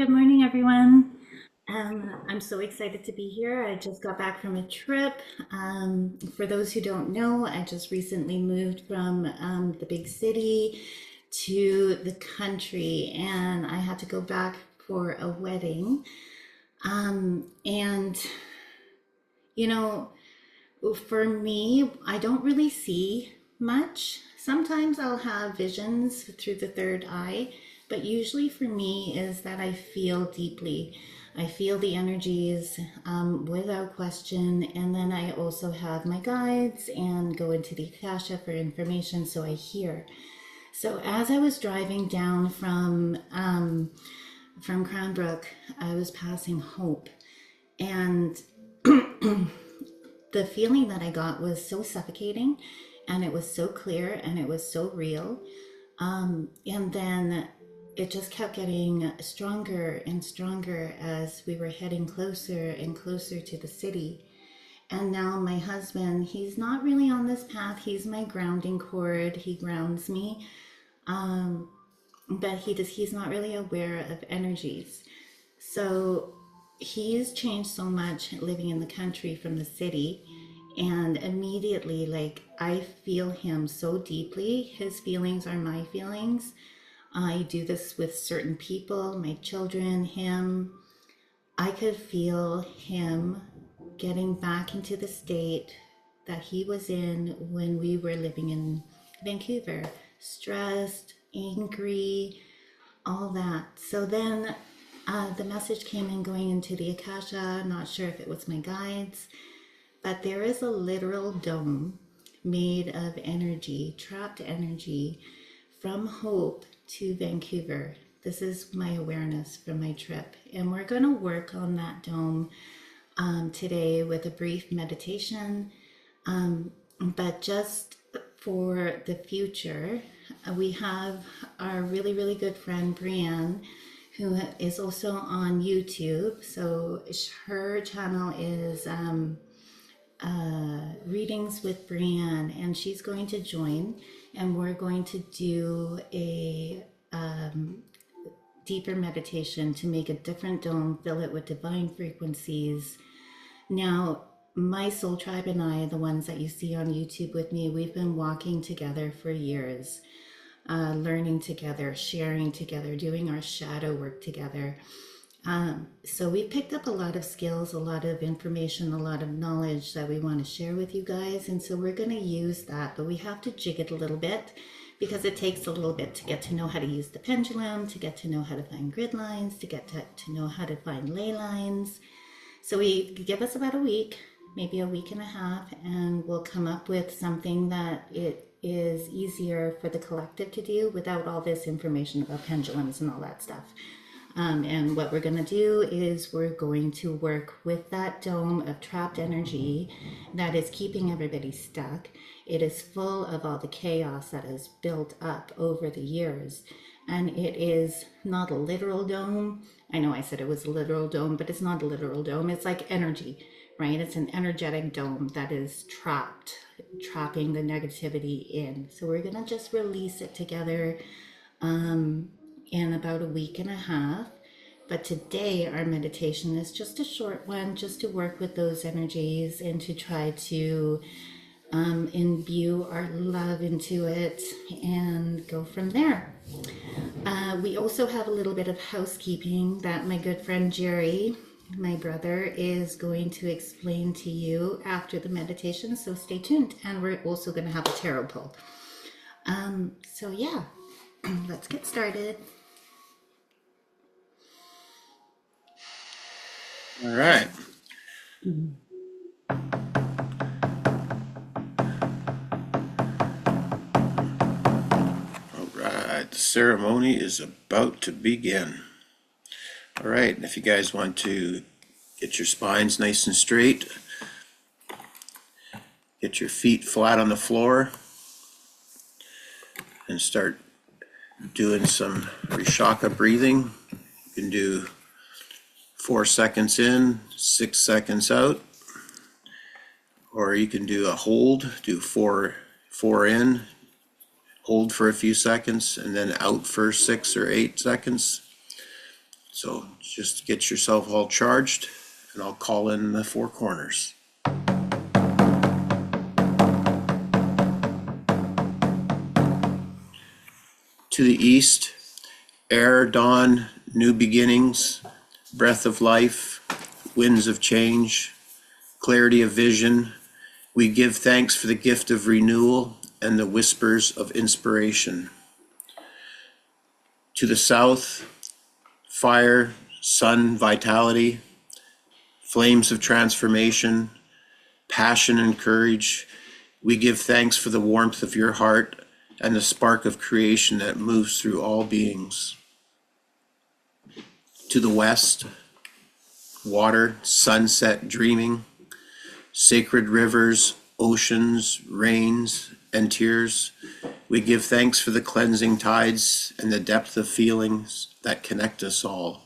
Good morning, everyone. I'm so excited to be here. I just got back from a trip. For those who don't know, I just recently moved from the big city to the country, and I had to go back for a wedding. And, you know, for me, I don't really see much. Sometimes I'll have visions through the third eye, but usually for me is that I feel deeply. I feel the energies without question, and then I also have my guides and go into the Akasha for information, so I hear. So as I was driving down from Cranbrook, I was passing Hope, and the feeling that I got was so suffocating, and it was so clear, and it was so real. And then it just kept getting stronger and stronger as we were heading closer and closer to the city. And now my husband, he's not really on this path. He's my grounding cord. He grounds me. But he's not really aware of energies. So he's changed so much living in the country from the city. And immediately, like, I feel him so deeply. His feelings are my feelings. I do this with certain people, my children, him. I could feel him getting back into the state that he was in when we were living in Vancouver, stressed, angry, all that. So then the message came in going into the Akasha. Not sure if it was my guides, but there is a literal dome made of energy, trapped energy from Hope to Vancouver. This is my awareness from my trip. And we're going to work on that dome today with a brief meditation. But just for the future, we have our really, really good friend Brienne, who is also on YouTube. So her channel is Readings with Brienne, and she's going to join, and we're going to do a deeper meditation to make a different dome, fill it with divine frequencies. Now, my soul tribe and I, the ones that you see on YouTube with me, we've been walking together for years, learning together, sharing together, doing our shadow work together. So we picked up a lot of skills, a lot of information, a lot of knowledge that we want to share with you guys. And so we're going to use that, but we have to jig it a little bit because it takes a little bit to get to know how to use the pendulum, to get to know how to find grid lines, to get to know how to find ley lines. So we give us about a week, maybe a week and a half, and we'll come up with something that it is easier for the collective to do without all this information about pendulums and all that stuff. And what we're going to do is we're going to work with that dome of trapped energy that is keeping everybody stuck. It is full of all the chaos that has built up over the years. And it is not a literal dome. I know I said it was a literal dome, but it's not a literal dome. It's like energy, right? It's an energetic dome that is trapped, trapping the negativity in. So we're going to just release it together in about a week and a half. But today, our meditation is just a short one, just to work with those energies and to try to imbue our love into it and go from there. We also have a little bit of housekeeping that my good friend Jerry, my brother, is going to explain to you after the meditation. So stay tuned. And we're also going to have a tarot pull. So yeah, let's get started. All right. All right. The ceremony is about to begin. All right. And if you guys want to get your spines nice and straight, get your feet flat on the floor, and start doing some Rishaka breathing. You can do 4 seconds in, 6 seconds out, or you can do a hold, do four in, hold for a few seconds, and then out for 6 or 8 seconds. So just get yourself all charged and I'll call in the four corners. To the east, air, dawn, new beginnings, breath of life, winds of change, clarity of vision. We give thanks for the gift of renewal and the whispers of inspiration. To the south, fire, sun, vitality, flames of transformation, passion and courage. We give thanks for the warmth of your heart and the spark of creation that moves through all beings. To the west, water, sunset, dreaming, sacred rivers, oceans, rains, and tears. We give thanks for the cleansing tides and the depth of feelings that connect us all.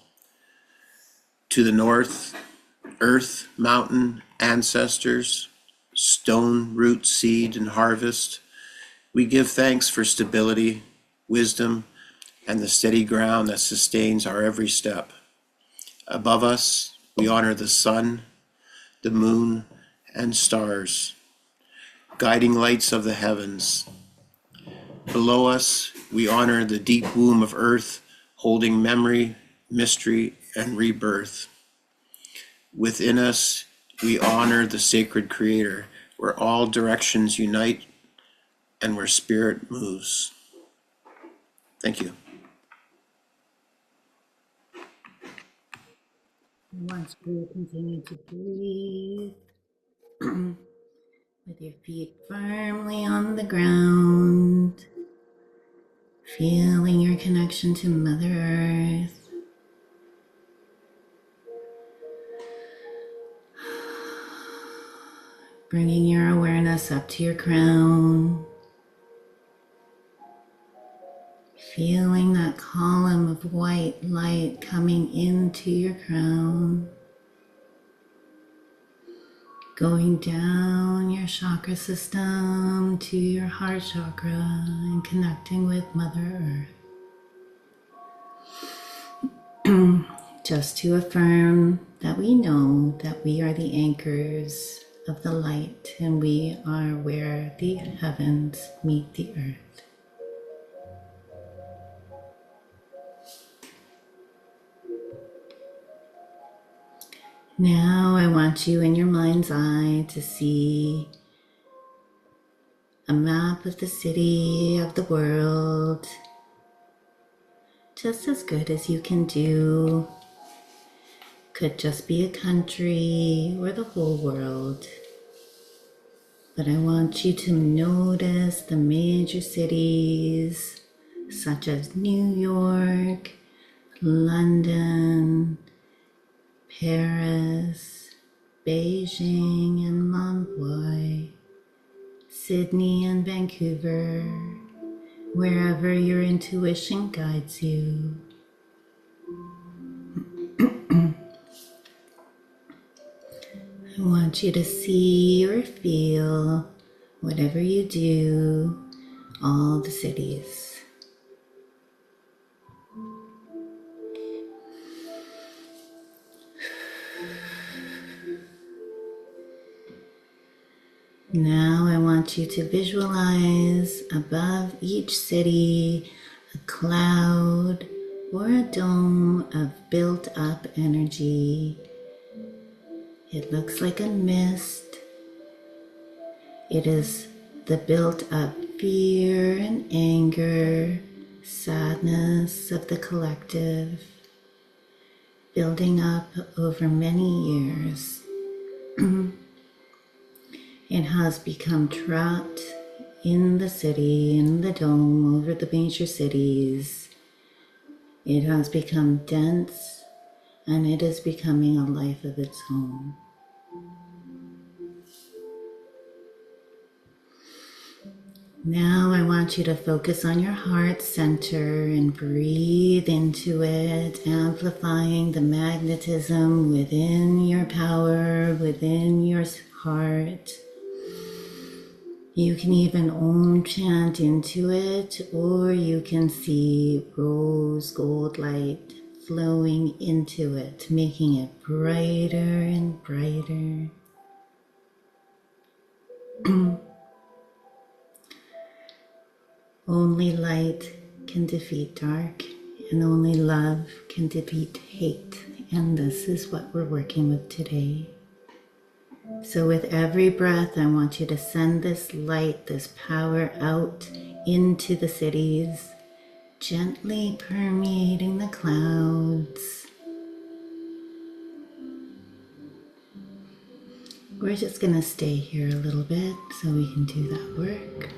To the north, earth, mountain, ancestors, stone, root, seed, and harvest. We give thanks for stability, wisdom, and the steady ground that sustains our every step. Above us, we honor the sun, the moon, and stars, guiding lights of the heavens. Below us, we honor the deep womb of earth, holding memory, mystery, and rebirth. Within us, we honor the sacred creator, where all directions unite and where spirit moves. Thank you. Once you continue to breathe with your feet firmly on the ground, feeling your connection to Mother Earth. Bringing your awareness up to your crown. Feeling that column of white light coming into your crown. Going down your chakra system to your heart chakra and connecting with Mother Earth. Just to affirm that we know that we are the anchors of the light and we are where the heavens meet the earth. Now I want you in your mind's eye to see a map of the city, of the world, just as good as you can do. Could just be a country or the whole world. But I want you to notice the major cities such as New York, London, Paris, Beijing and Mumbai, Sydney and Vancouver, wherever your intuition guides you. I want you to see or feel, whatever you do, all the cities. Now I want you to visualize above each city a cloud or a dome of built up energy. It looks like a mist. It is the built up fear and anger, sadness of the collective, building up over many years. It has become trapped in the city, in the dome, over the major cities. It has become dense, and it is becoming a life of its own. Now I want you to focus on your heart center and breathe into it, amplifying the magnetism within your power, within your heart. You can even Om chant into it, or you can see rose gold light flowing into it, making it brighter and brighter. Only light can defeat dark, and only love can defeat hate. And this is what we're working with today. So with every breath, I want you to send this light, this power out into the cities, gently permeating the clouds. We're just going to stay here a little bit so we can do that work.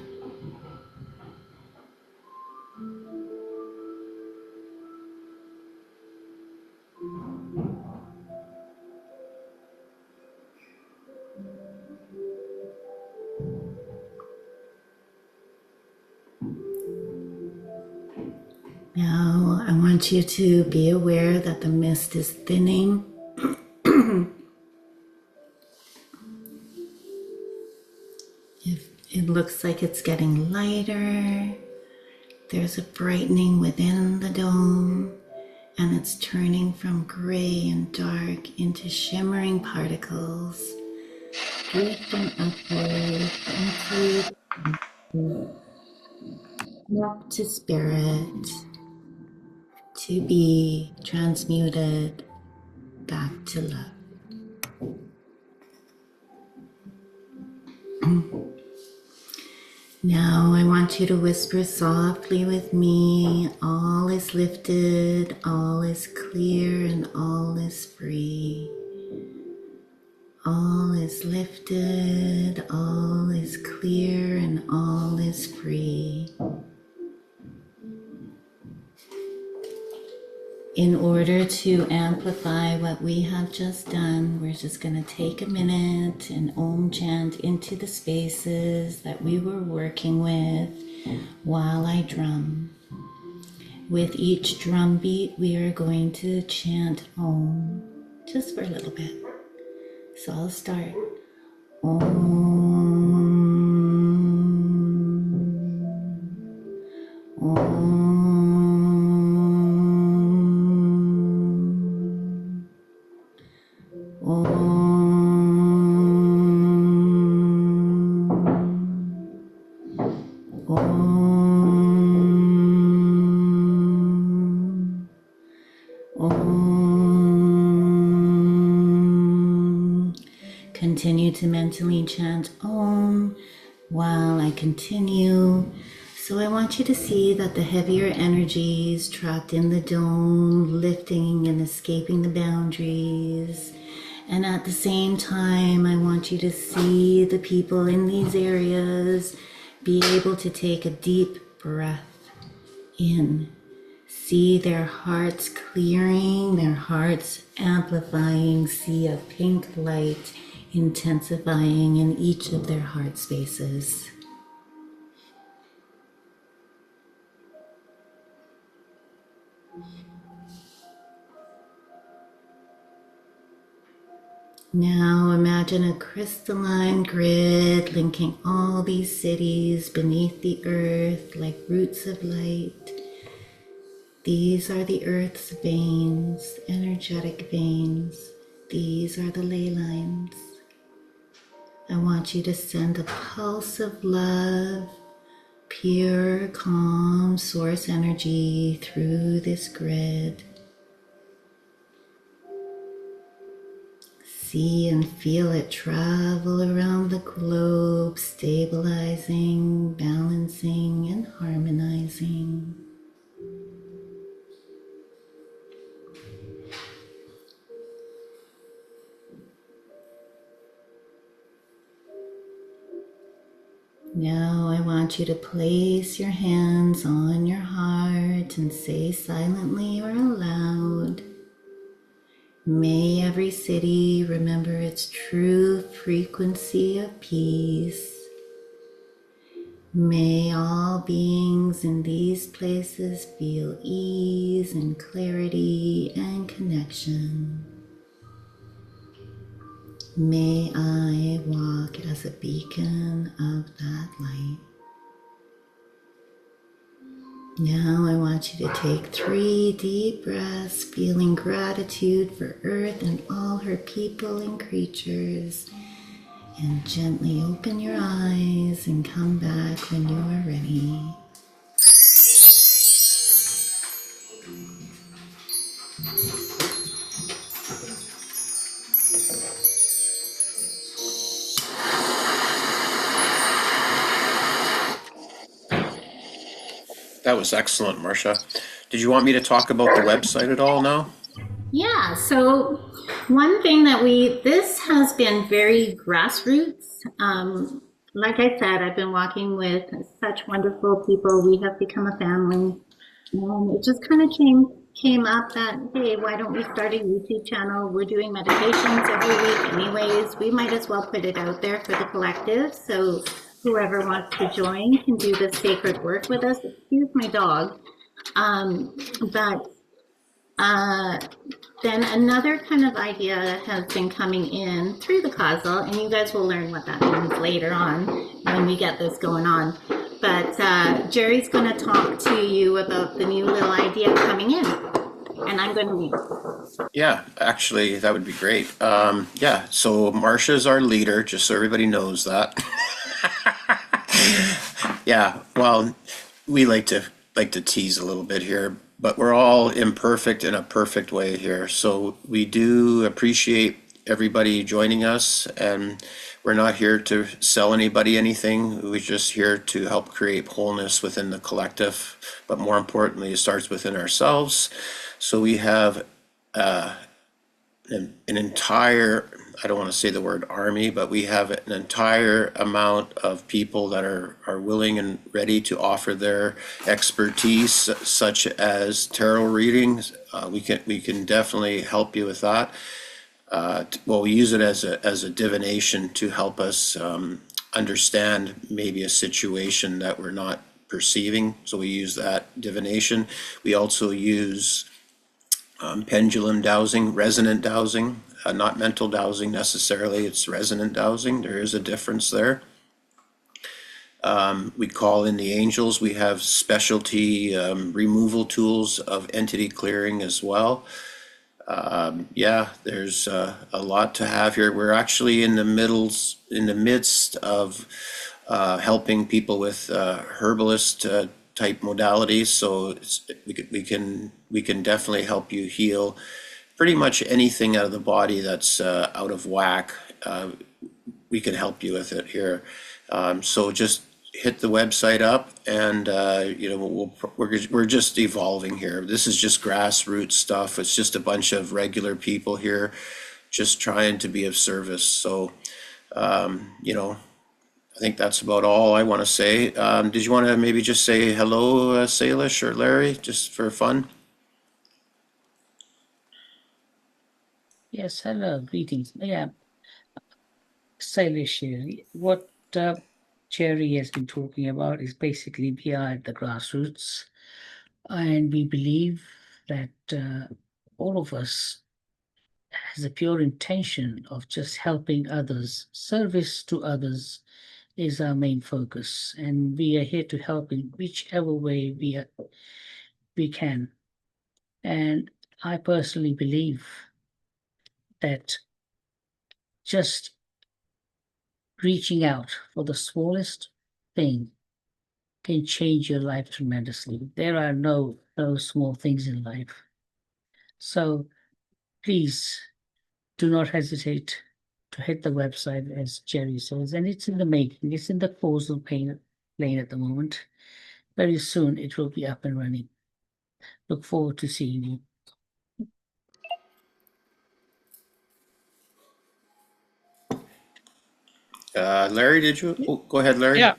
Now, I want you to be aware that the mist is thinning. If it looks like it's getting lighter, there's a brightening within the dome, and it's turning from gray and dark into shimmering particles, drifting upward into up to spirit, to be transmuted back to love. Now I want you to whisper softly with me, all is lifted, all is clear, and all is free. All is lifted, all is clear, and all is free. In order to amplify what we have just done, we're just going to take a minute and Om chant into the spaces that we were working with while I drum. With each drum beat, we are going to chant Om just for a little bit. So I'll start. Om. Om. Continue to mentally chant Om while I continue. So I want you to see that the heavier energies trapped in the dome, lifting and escaping the boundaries. And at the same time, I want you to see the people in these areas be able to take a deep breath in. See their hearts clearing, their hearts amplifying. See a pink light intensifying in each of their heart spaces. Now imagine a crystalline grid linking all these cities beneath the earth like roots of light. These are the earth's veins, energetic veins. These are the ley lines. I want you to send a pulse of love, pure, calm source energy through this grid. See and feel it travel around the globe, stabilizing, balancing, and harmonizing. Now I want you to place your hands on your heart and say silently or aloud, may every city remember its true frequency of peace. May all beings in these places feel ease and clarity and connection. May I walk as a beacon of that light. Now I want you to take 3 deep breaths, feeling gratitude for Earth and all her people and creatures. And gently open your eyes and come back when you are ready. That was excellent, Marcia. Did you want me to talk about the website at all now? Yeah, so one thing this has been very grassroots. Like I said, I've been walking with such wonderful people. We have become a family. And it just kind of came up that, hey, why don't we start a YouTube channel? We're doing meditations every week anyways. We might as well put it out there for the collective. So whoever wants to join can do this sacred work with us. Excuse my dog. But uh, then another kind of idea has been coming in through the causal, and you guys will learn what that means later on when we get this going on. But Jerry's going to talk to you about the new little idea coming in, and I'm going to read. Yeah, actually, that would be great. Yeah, so Marcia's our leader, just so everybody knows that. Yeah, well, we like to tease a little bit here, but we're all imperfect in a perfect way here. So we do appreciate everybody joining us, and we're not here to sell anybody anything. We're just here to help create wholeness within the collective, but more importantly, it starts within ourselves. So we have an entire, I don't want to say the word army, but we have an entire amount of people that are willing and ready to offer their expertise, such as tarot readings. We can definitely help you with that. Well, we use it as a divination to help us understand maybe a situation that we're not perceiving. So we use that divination. We also use pendulum dowsing, resonant dowsing, not mental dowsing necessarily, it's resonant dowsing. There is a difference there. We call in the angels. We have specialty removal tools of entity clearing as well. Yeah, there's a lot to have here. We're actually in the midst of helping people with herbalist type modalities. So we can definitely help you heal pretty much anything out of the body that's out of whack. We can help you with it here. So just hit the website up, and we're just evolving here. This is just grassroots stuff. It's just a bunch of regular people here just trying to be of service. So I think that's about all I want to say. Did you want to maybe just say hello, Salish or Larry, just for fun? Yes, hello, greetings. Yeah, Salish here. What Jerry has been talking about is basically we are at the grassroots, and we believe that all of us has a pure intention of just helping others. Service to others is our main focus, and we are here to help in whichever way we can. And I personally believe that just reaching out for the smallest thing can change your life tremendously. There are no small things in life. So please do not hesitate to hit the website, as Jerry says, and it's in the making. It's in the causal lane at the moment. Very soon it will be up and running. Look forward to seeing you. Larry, did you? Oh, go ahead, Larry. Yeah.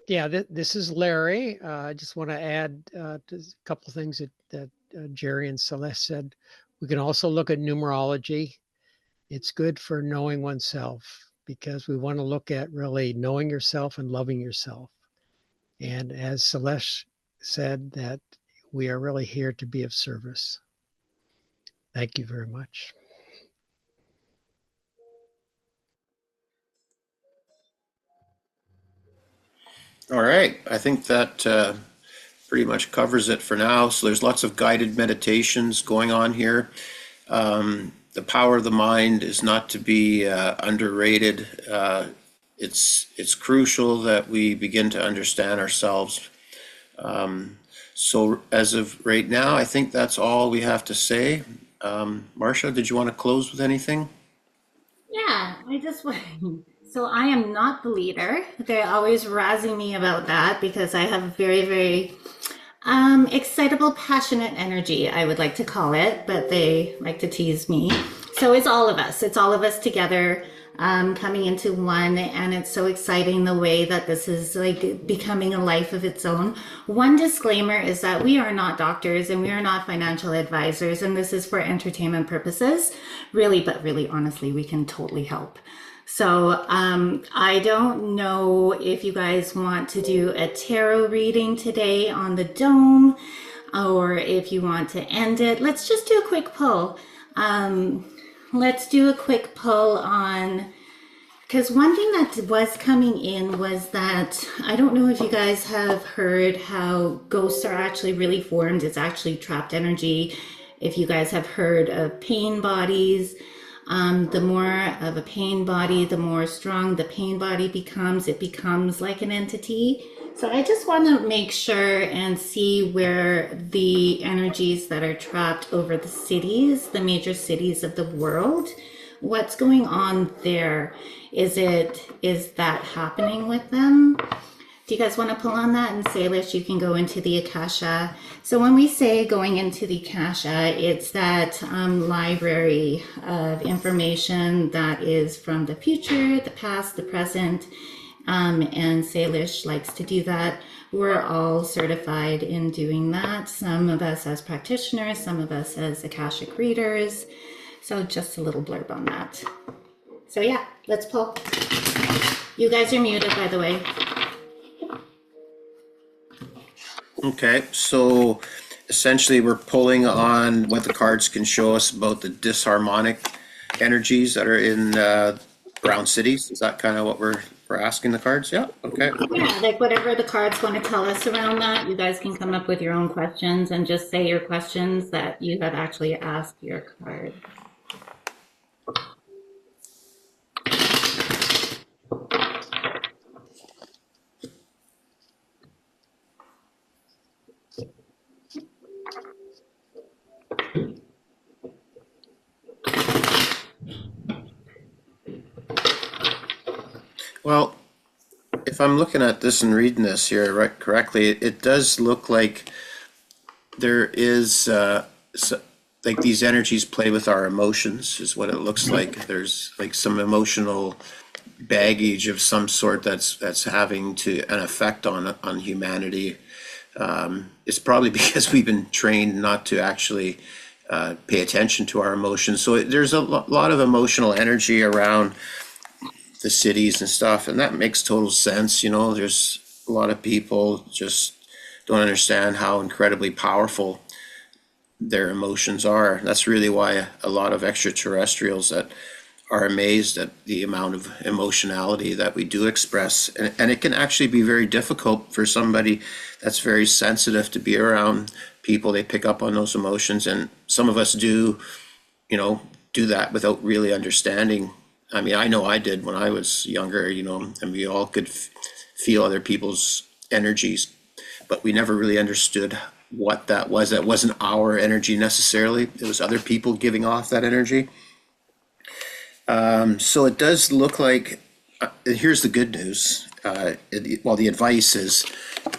Yeah, this is Larry. I just want to add to a couple of things that Jerry and Celeste said. We can also look at numerology. It's good for knowing oneself because we want to look at really knowing yourself and loving yourself. And as Celeste said, that we are really here to be of service. Thank you very much. All right. I think that pretty much covers it for now. So there's lots of guided meditations going on here. The power of the mind is not to be underrated. It's crucial that we begin to understand ourselves. So as of right now, I think that's all we have to say. Marcia, did you want to close with anything? Yeah, I just want. So I am not the leader. They're always razzing me about that because I have very, very excitable, passionate energy, I would like to call it, but they like to tease me. So it's all of us. It's all of us together coming into one, and it's so exciting the way that this is like becoming a life of its own. One disclaimer is that we are not doctors and we are not financial advisors, and this is for entertainment purposes. Really, but really, honestly, we can totally help. So I don't know if you guys want to do a tarot reading today on the dome, or if you want to end it. Let's just do a quick pull. Let's do a quick pull on, because one thing that was coming in was that, I don't know if you guys have heard how ghosts are actually really formed. It's actually trapped energy. If you guys have heard of pain bodies, the more of a pain body, the more strong the pain body becomes. It becomes like an entity. So I just want to make sure and see where the energies that are trapped over the cities, the major cities of the world, what's going on there? Is that happening with them? Do you guys want to pull on that? And Salish, you can go into the Akasha. So when we say going into the Akasha, it's that library of information that is from the future, the past, the present, and Salish likes to do that. We're all certified in doing that. Some of us as practitioners, some of us as Akashic readers. So just a little blurb on that. So yeah, let's pull. You guys are muted, by the way. Okay, so essentially we're pulling on what the cards can show us about the disharmonic energies that are in around cities. Is that kind of what we're asking the cards? Yeah, okay. Yeah, like whatever the cards want to tell us around that, you guys can come up with your own questions and just say your questions that you have actually asked your card. Well, if I'm looking at this and reading this here right correctly, it does look like there is like these energies play with our emotions is what it looks like. There's like some emotional baggage of some sort that's having an effect on humanity. It's probably because we've been trained not to actually pay attention to our emotions. So there's a lot of emotional energy around the cities and stuff, and that makes total sense. You know, there's a lot of people just don't understand how incredibly powerful their emotions are. That's really why a lot of extraterrestrials that are amazed at the amount of emotionality that we do express. And it can actually be very difficult for somebody that's very sensitive to be around people. They pick up on those emotions, and some of us do, you know, do that without really understanding. I mean, I know I did when I was younger, you know, and we all could feel other people's energies, but we never really understood what that was. That wasn't our energy necessarily. It was other people giving off that energy. So it does look like, here's the good news. Well, the advice is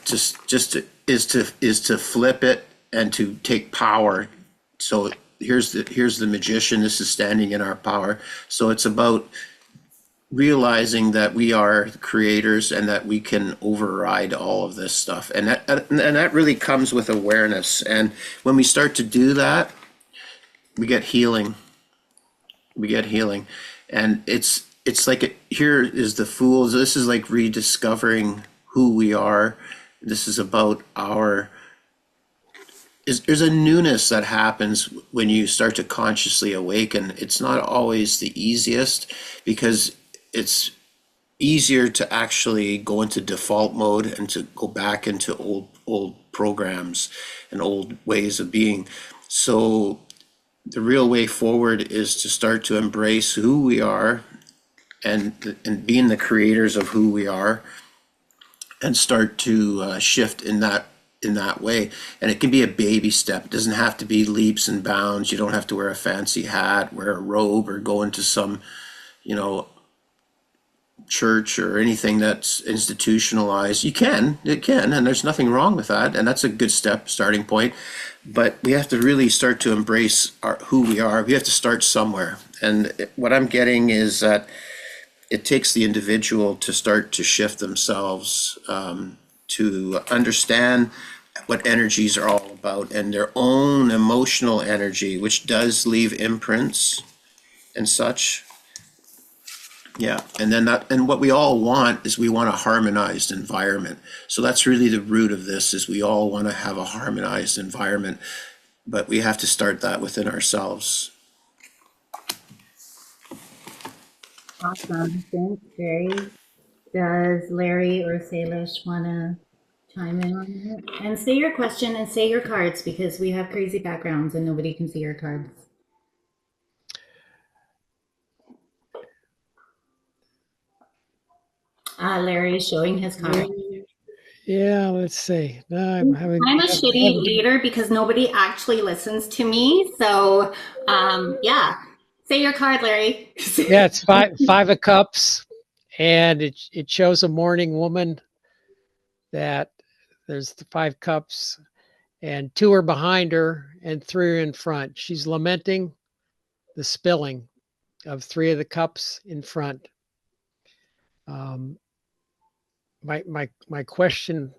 to flip it and to take power. So here's the magician. This is standing in our power. So it's about realizing that we are creators and that we can override all of this stuff. And that really comes with awareness. And when we start to do that, we get healing. And it's like here is the fools. This is like rediscovering who we are. This is about there's a newness that happens when you start to consciously awaken. It's not always the easiest, because it's easier to actually go into default mode and to go back into old programs and old ways of being. So the real way forward is to start to embrace who we are and being the creators of who we are, and start to shift in that way. And it can be a baby step. It doesn't have to be leaps and bounds. You don't have to wear a fancy hat, wear a robe, or go into some, you know, church or anything that's institutionalized. It can, and there's nothing wrong with that. And that's a good starting point. But we have to really start to embrace who we are. We have to start somewhere. And what I'm getting is that it takes the individual to start to shift themselves, to understand what energies are all about and their own emotional energy, which does leave imprints and such. Yeah, and then and what we all want is we want a harmonized environment. So that's really the root of this, is we all want to have a harmonized environment, but we have to start that within ourselves. Awesome. Thanks, Jerry. Does Larry or Salish want to chime in on that? And say your question and say your cards, because we have crazy backgrounds and nobody can see your cards. Larry's showing his card. Yeah, let's see. No, I'm I'm a shitty leader because nobody actually listens to me. So, yeah, say your card, Larry. Yeah, it's five of cups, and it shows a mourning woman. That there's the 5 cups, and 2 are behind her and 3 are in front. She's lamenting the spilling of 3 of the cups in front. My question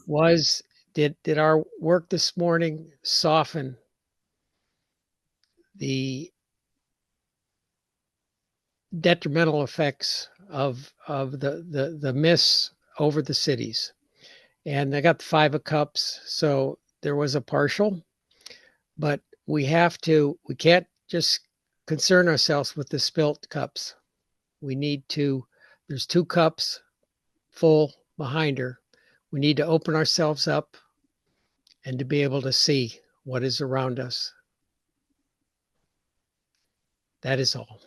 was, did our work this morning soften the detrimental effects of the miss over the cities? And I got the 5 of cups, so there was a partial, but we can't just concern ourselves with the spilt cups. We need to, there's 2 cups full behind her. We need to open ourselves up and to be able to see what is around us. That is all.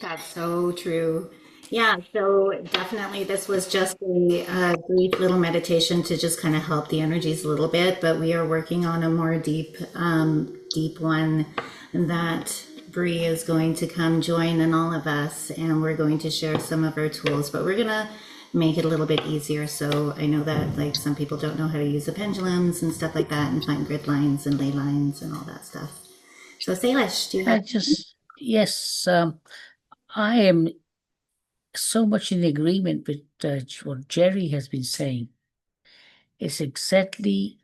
That's so true. Yeah, so definitely this was just a brief little meditation to just kind of help the energies a little bit, but we are working on a more deep one that Bree is going to come join in all of us, and we're going to share some of our tools, but we're gonna make it a little bit easier. So I know that like some people don't know how to use the pendulums and stuff like that, and find grid lines and ley lines and all that stuff. So Salish, do you have? Yes, I am so much in agreement with what Jerry has been saying. It's exactly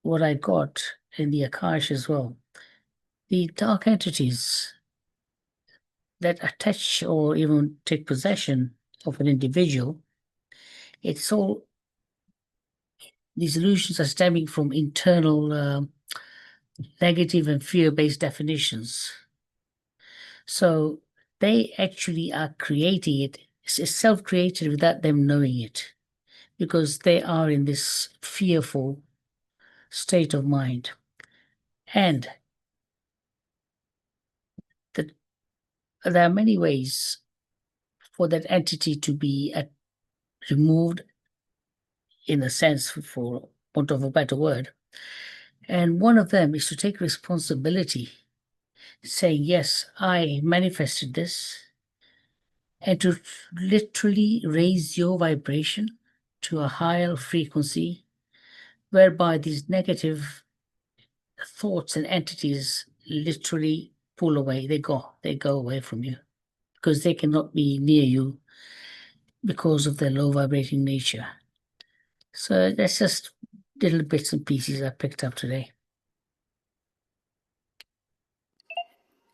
what I got in the Akash as well. The dark entities that attach or even take possession of an individual, it's all, these illusions are stemming from internal negative and fear-based definitions. So they actually are creating it. It's self-created without them knowing it, because they are in this fearful state of mind. And there are many ways for that entity to be removed, in a sense, for want of a better word. And one of them is to take responsibility, saying, yes, I manifested this, and to literally raise your vibration to a higher frequency, whereby these negative thoughts and entities literally pull away. They go away from you, because they cannot be near you because of their low vibrating nature. So that's just little bits and pieces I picked up today.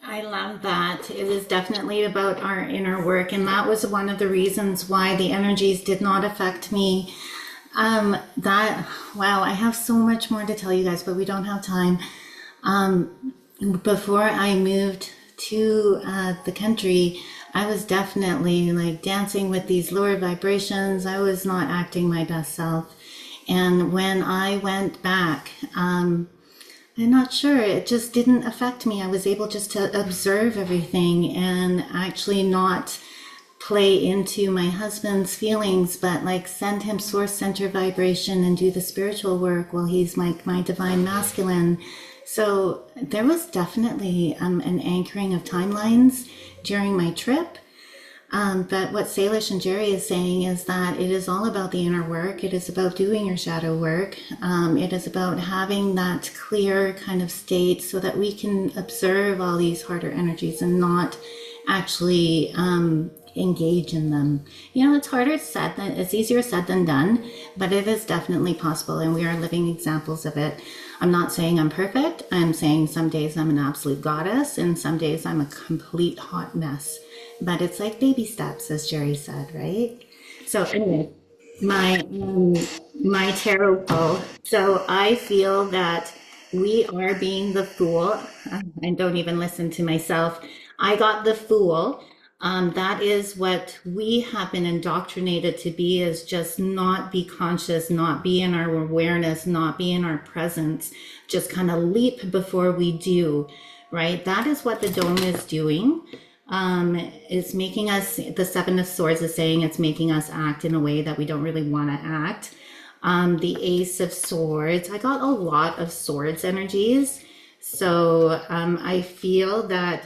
I love that. It is definitely about our inner work. And that was one of the reasons why the energies did not affect me. Wow, I have so much more to tell you guys, but we don't have time. Before I moved to the country, I was definitely like dancing with these lower vibrations. I was not acting my best self. And when I went back, I'm not sure, it just didn't affect me. I was able just to observe everything and actually not play into my husband's feelings, but like send him source center vibration and do the spiritual work while he's my divine masculine. So there was definitely an anchoring of timelines during my trip. But what Salish and Jerry is saying is that it is all about the inner work. It is about doing your shadow work. It is about having that clear kind of state so that we can observe all these harder energies and not actually engage in them. You know, it's easier said than done, but it is definitely possible, and we are living examples of it. I'm not saying I'm perfect. I'm saying some days I'm an absolute goddess, and some days I'm a complete hot mess. But it's like baby steps, as Jerry said, right? So anyway, my tarot pull. So I feel that we are being the fool. I don't even listen to myself. I got the fool. That is what we have been indoctrinated to be, is just not be conscious, not be in our awareness, not be in our presence, just kind of leap before we do, right? That is what the dome is doing. It's making us, the Seven of Swords is saying it's making us act in a way that we don't really want to act. The Ace of Swords, I got a lot of swords energies. So I feel that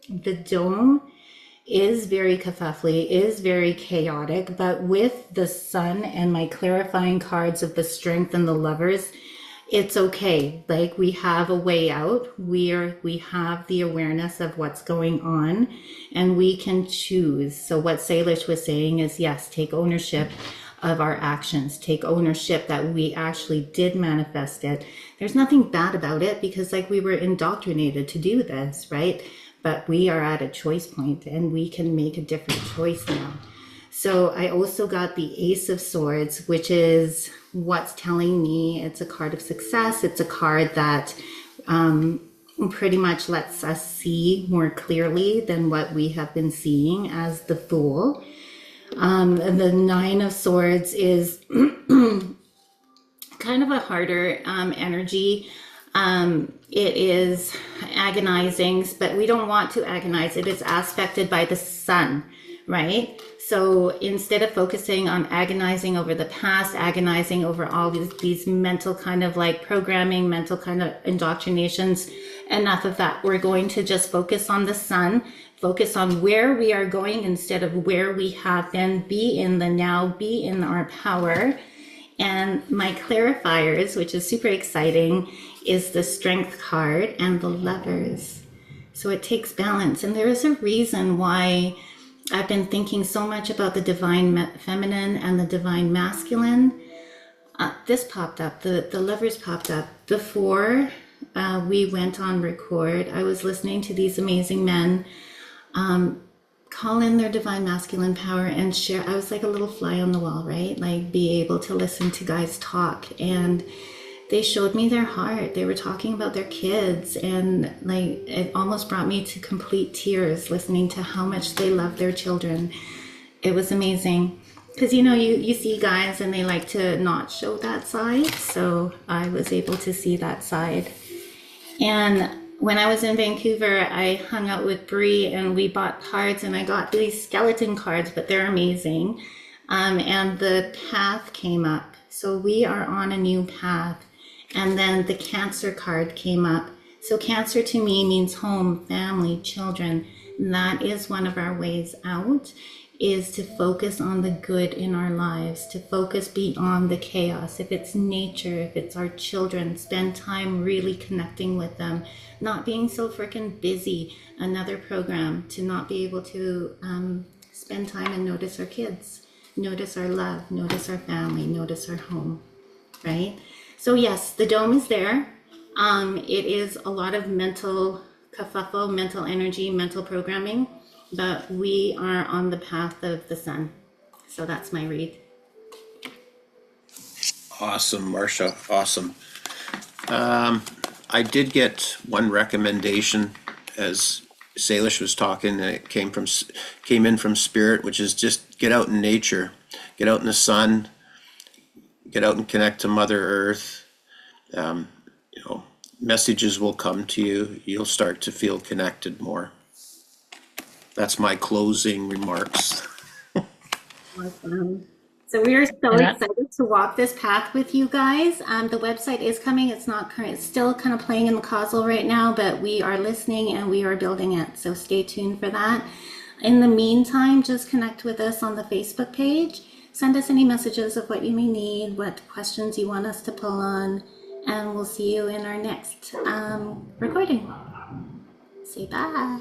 the dome is very kerfuffle, is very chaotic, but with the sun and my clarifying cards of the Strength and the Lovers, it's okay. Like, we have a way out. We have the awareness of what's going on, and we can choose. So what Salish was saying is, yes, take ownership of our actions, take ownership that we actually did manifest it. There's nothing bad about it, because like, we were indoctrinated to do this, right? But we are at a choice point, and we can make a different choice now. So I also got the Ace of Swords, which is what's telling me it's a card of success. It's a card that pretty much lets us see more clearly than what we have been seeing as the Fool. The Nine of Swords is kind of a harder energy. It is agonizing, but we don't want to agonize. It is aspected by the sun, right? So instead of focusing on agonizing over the past, agonizing over all these mental kind of like programming, mental kind of indoctrinations, enough of that. We're going to just focus on the sun, focus on where we are going instead of where we have been. Be in the now, be in our power. And my clarifiers, which is super exciting, is the Strength card and the Lovers. So it takes balance. And there is a reason why I've been thinking so much about the divine feminine and the divine masculine. This popped up, the Lovers popped up. Before we went on record, I was listening to these amazing men call in their divine masculine power and share. I was like a little fly on the wall, right? Like, be able to listen to guys talk, and they showed me their heart. They were talking about their kids, and like, it almost brought me to complete tears listening to how much they love their children. It was amazing, because you see guys and they like to not show that side, so I was able to see that side. And when I was in Vancouver, I hung out with Bree and we bought cards, and I got these skeleton cards, but they're amazing. And the path came up. So we are on a new path. And then the Cancer card came up. So Cancer to me means home, family, children. And that is one of our ways out, is to focus on the good in our lives, to focus beyond the chaos. If it's nature, if it's our children, spend time really connecting with them, not being so freaking busy. Another program to not be able to spend time and notice our kids, notice our love, notice our family, notice our home, right? So yes, the dome is there. It is a lot of mental kerfuffle, mental energy, mental programming, but we are on the path of the sun. So that's my read. Awesome, Marcia, awesome. I did get one recommendation, as Salish was talking, and it came in from Spirit, which is just get out in nature, get out in the sun, get out and connect to Mother Earth. You know, messages will come to you. You'll start to feel connected more. That's my closing remarks. Awesome. So we are so And excited to walk this path with you guys. The website is coming. It's not current. It's still kind of playing in the console right now, but we are listening and we are building it. So stay tuned for that. In the meantime, just connect with us on the Facebook page. Send us any messages of what you may need, what questions you want us to pull on, and we'll see you in our next recording. Say bye.